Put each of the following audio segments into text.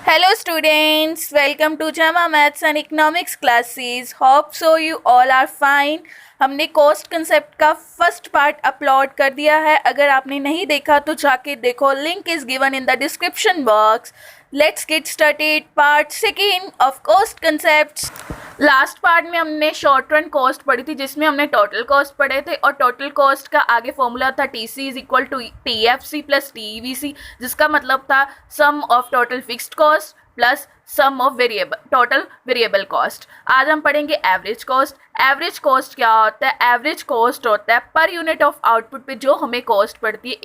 Hello students, welcome to Jama Maths and Economics classes. Hope so you all are fine. हमने cost concept का first part upload कर दिया है. अगर आपने नहीं देखा तो जाके देखो, link is given in the description box. Let's get started. Part second of cost concepts. Last part में हमने शॉर्ट रन कॉस्ट पढ़ी थी, जिसमें हमने टोटल कॉस्ट पढ़े थे और टोटल कॉस्ट का आगे फॉर्मूला था TC is equal to TFC plus TVC, जिसका मतलब था sum of total fixed cost plus sum of total variable cost. आज हम पढ़ेंगे एवरेज कॉस्ट. एवरेज कॉस्ट क्या होता है? एवरेज कॉस्ट होता है पर यूनिट ऑफ आउटपुट पे जो हमें कॉस्ट पड़ती है.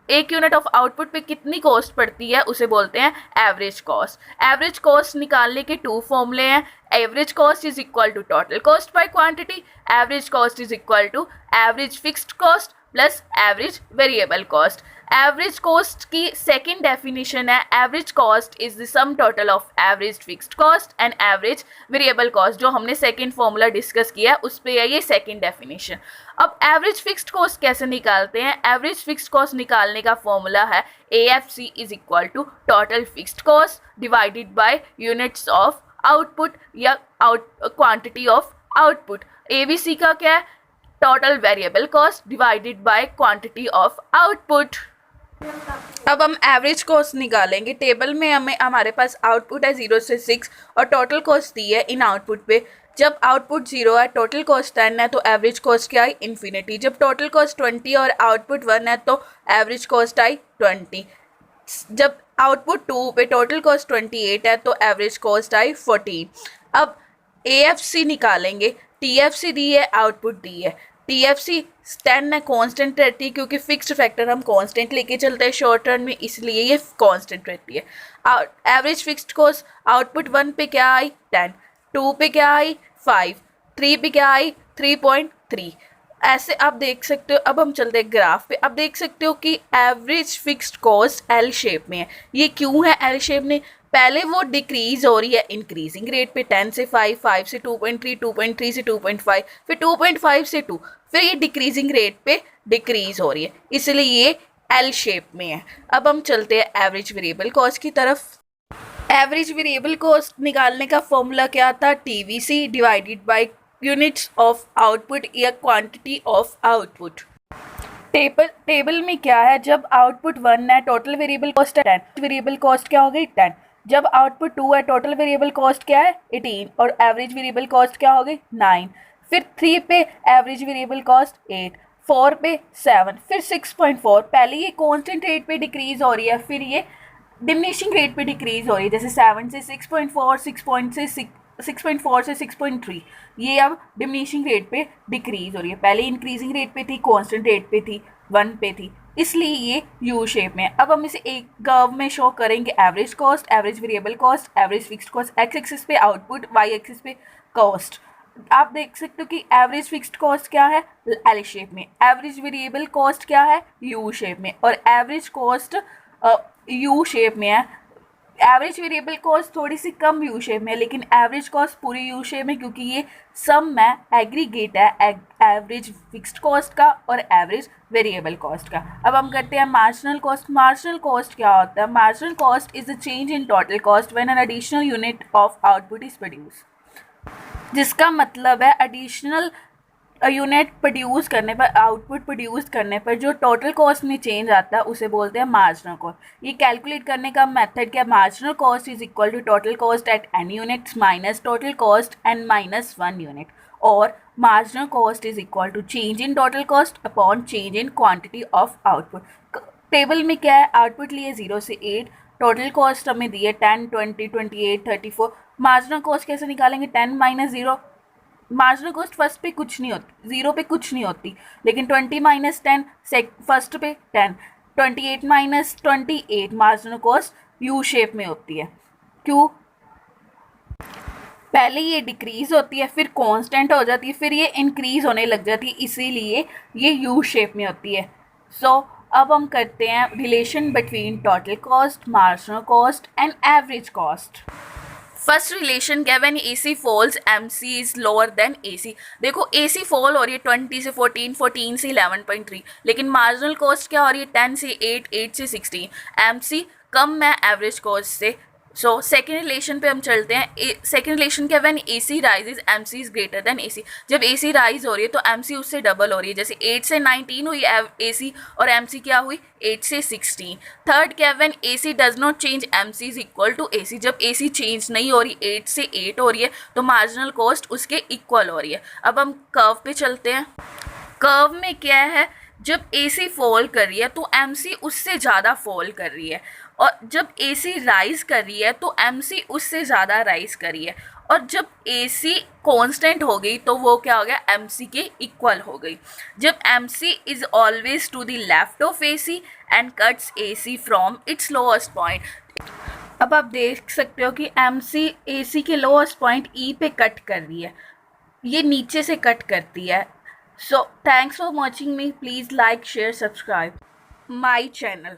एक यूनिट ऑफ आउटपुट पे कितनी कॉस्ट पड़ती है उसे बोलते हैं एवरेज कॉस्ट. एवरेज कॉस्ट निकालने के टू फॉर्मूले हैं. Average cost is equal to total cost by quantity. Average cost is equal to average fixed cost plus average variable cost. Average cost की सेकेंड डेफिनेशन है average cost is the sum total of average fixed cost and average variable cost. जो हमने second formula discuss किया है उस पर है ये सेकेंड डेफिनेशन. अब एवरेज फिक्स्ड कॉस्ट कैसे निकालते हैं? एवरेज फिक्स्ड कॉस्ट निकालने का फॉर्मूला है AFC is equal to total fixed cost divided by units of output या क्वांटिटी ऑफ आउटपुट. ABC का क्या है? Total variable cost divided by quantity of output. अब हम एवरेज कॉस्ट निकालेंगे. टेबल में हमारे पास आउटपुट है 0 से 6 और टोटल कॉस्ट दी है इन आउटपुट पे. जब आउटपुट 0 है, टोटल कॉस्ट 10 है, तो एवरेज कॉस्ट क्या है? इन्फिनिटी. जब टोटल कॉस्ट 20 और आउटपुट 1 है तो एवरेज कॉस्ट आई 20. जब आउटपुट 2 पे टोटल कॉस्ट 28 है तो एवरेज कॉस्ट आई 14. अब AFC निकालेंगे. TFC दी है, आउटपुट दी है. TFC 10 है, कांस्टेंट रहती है क्योंकि फिक्स्ड फैक्टर हम कांस्टेंट लेके चलते हैं शॉर्ट रन में, इसलिए ये कांस्टेंट रहती है. एवरेज फिक्स्ड कॉस्ट आउटपुट 1 पे क्या आई? 10. 2 पे क्या आई? 5. 3 पे क्या आई? 3.3. ऐसे आप देख सकते हो. अब हम चलते हैं ग्राफ पे. आप देख सकते हो कि average fixed cost L shape में है. ये क्यों है L शेप में? पहले वो डिक्रीज हो रही है इंक्रीजिंग रेट पे. 10 से 5, 5 से 2.3, 2.3 से 2.5, फिर 2.5 से 2, फिर ये डिक्रीजिंग रेट पे डिक्रीज हो रही है, इसलिए ये L शेप में है. अब हम चलते हैं एवरेज वेरिएबल कॉस्ट की तरफ. एवरेज वेरिएबल कॉस्ट निकालने का फॉर्मूला क्या था? TVC divided by units of output या क्वांटिटी ऑफ आउटपुट. टेबल में क्या है? जब आउटपुट 1 है, टोटल वेरिएबल कॉस्ट है 10. वेरिएबल कॉस्ट क्या हो गई? 10. जब आउटपुट 2 है, टोटल वेरिएबल कॉस्ट क्या है? 18 और एवरेज वेरिएबल कॉस्ट क्या हो गई? 9. फिर 3 पे एवरेज वेरिएबल कॉस्ट 8, 4 पे 7, फिर 6.4. पहले ये कांस्टेंट रेट पे डिक्रीज हो रही है, फिर ये डिमिनिशिंग रेट पे डिक्रीज हो रही है. जैसे 7 से 6.4, 6.4 से 6.3, ये अब डिमिनिशिंग रेट पे डिक्रीज हो रही है. पहले इंक्रीजिंग रेट पे थी, कांस्टेंट रेट पे थी, 1 पे थी, इसलिए ये U शेप में है. अब हम इसे एक कर्व में शो करेंगे. Average cost, average variable cost, average fixed cost, x axis पे आउटपुट, वाई एक्सिस पे कॉस्ट. आप देख सकते हो कि एवरेज फिक्स्ड कॉस्ट क्या है? L शेप में. एवरेज वेरिएबल कॉस्ट क्या है? U शेप में. और एवरेज कॉस्ट U शेप में है. एवरेज वेरिएबल कॉस्ट थोड़ी सी कम U शेप में है, लेकिन एवरेज कॉस्ट पूरी U शेप में, क्योंकि ये सम है, एग्रीगेट है एवरेज फिक्स्ड कॉस्ट का और एवरेज वेरिएबल कॉस्ट का. अब हम करते हैं मार्जिनल कॉस्ट. मार्जिनल कॉस्ट क्या होता है? Marginal cost is the change in total cost when an additional unit of output is produce. जिसका मतलब है एडिशनल यूनिट प्रोड्यूस करने पर, आउटपुट प्रोड्यूस करने पर जो टोटल कॉस्ट में चेंज आता है उसे बोलते हैं मार्जिनल कॉस्ट. ये कैलकुलेट करने का मेथड क्या? Marginal cost is equal to total cost at any units minus total cost and minus 1 unit, और marginal cost is equal to change in total cost upon change in quantity of output. Table में क्या है? Output लिए 0 से 8, total cost हमें दी है 10, 20, 28, 34. Marginal cost कैसे निकालेंगे? 10 माइनस 0. मार्जिनल कॉस्ट फर्स्ट पे कुछ नहीं होती, 0 पे कुछ नहीं होती, लेकिन 20 माइनस 10 फर्स्ट पे 10, 28 minus 28 marginal cost U shape में होती है. क्यों? पहले ये डिक्रीज होती है, फिर कांस्टेंट हो जाती है, फिर ये इंक्रीज होने लग जाती है, इसीलिए ये U शेप में होती है. अब हम करते हैं relation between total cost, marginal cost and average cost. First relation क्या? When AC falls MC is lower than AC. देखो AC फॉल हो रही है 20 से 14, 14 से 11.3, लेकिन मार्जिनल कॉस्ट क्या हो रही है? 10 से 8, 8 से 16. MC कम है एवरेज कॉस्ट से। सो सेकेंड रिलेशन पे हम चलते हैं। सेकेंड रिलेशन क्या, when A C rises M C is greater than A C. जब ए सी राइज हो रही है तो एम सी उससे डबल हो रही है। जैसे 8 से 19 हुई ए सी, और एम सी क्या हुई 8 से 16। थर्ड क्या, when A C does not change M C is equal to A C. जब ए सी चेंज नहीं हो रही, 8 से 8 हो रही है, तो मार्जिनल कॉस्ट उसके इक्वल हो रही है। अब हम कर्व पे चलते हैं। कर्व में क्या है, जब ए सी फॉल कर रही है तो एम सी उससे ज़्यादा फॉल कर रही है, और जब ए सी राइज कर रही है तो एम सी उससे ज़्यादा राइज कर रही है, और जब ए सी कॉन्स्टेंट हो गई तो वो क्या हो गया, एम सी के इक्वल हो गई। जब M C is always to the left of A C and cuts A C from its lowest point. अब आप देख सकते हो कि एम सी ए सी के लोएस्ट पॉइंट ई पे कट कर रही है, ये नीचे से कट करती है। So thanks for watching me. Please like, share, subscribe my channel.